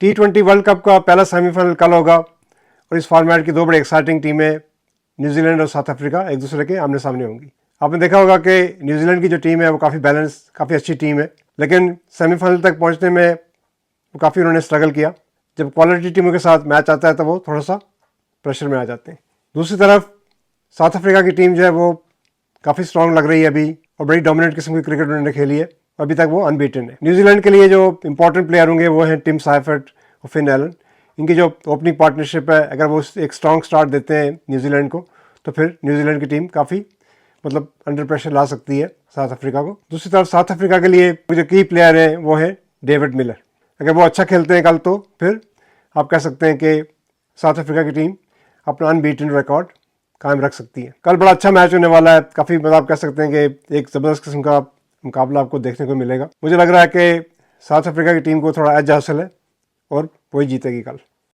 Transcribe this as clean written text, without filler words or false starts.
T20 world cup का पहला semifinal कल होगा और इस फॉर्मेट की दो बड़ी एक्साइटिंग टीमें न्यूजीलैंड और साउथ अफ्रीका एक दूसरे के आमने सामने होंगी। आपने देखा होगा कि न्यूजीलैंड की जो टीम है वो काफ़ी बैलेंस, काफ़ी अच्छी टीम है, लेकिन सेमीफाइनल तक पहुंचने में वो काफ़ी उन्होंने स्ट्रगल किया। जब क्वालिटी टीमों के साथ मैच आता है तो वो थोड़ा सा प्रेशर में आ जाते हैं। दूसरी तरफ साउथ अफ्रीका की टीम जो है वो काफ़ी स्ट्रॉन्ग लग रही है अभी और बड़ी डोमिनेट किस्म की क्रिकेट उन्होंने खेली है। अभी तक वो अनबीटन है। न्यूजीलैंड के लिए जो इंपॉर्टेंट प्लेयर होंगे वो हैं टिम साइफर्ट और फिन एलन। इनकी जो ओपनिंग पार्टनरशिप है, अगर वो एक स्ट्रॉन्ग स्टार्ट देते हैं न्यूजीलैंड को तो फिर न्यूजीलैंड की टीम काफ़ी अंडर प्रेशर ला सकती है साउथ अफ्रीका को। दूसरी तरफ साउथ अफ्रीका के लिए जो की प्लेयर है वो है डेविड मिलर। अगर वो अच्छा खेलते हैं कल तो फिर आप कह सकते हैं कि साउथ अफ्रीका की टीम अपना अनबीटन रिकॉर्ड कायम रख सकती है। कल बड़ा अच्छा मैच होने वाला है। काफ़ी आप कह सकते हैं कि एक ज़बरदस्त किस्म का मुकाबला आपको देखने को मिलेगा। मुझे लग रहा है कि साउथ अफ्रीका की टीम को थोड़ा एज हासिल है और वही जीतेगी कल।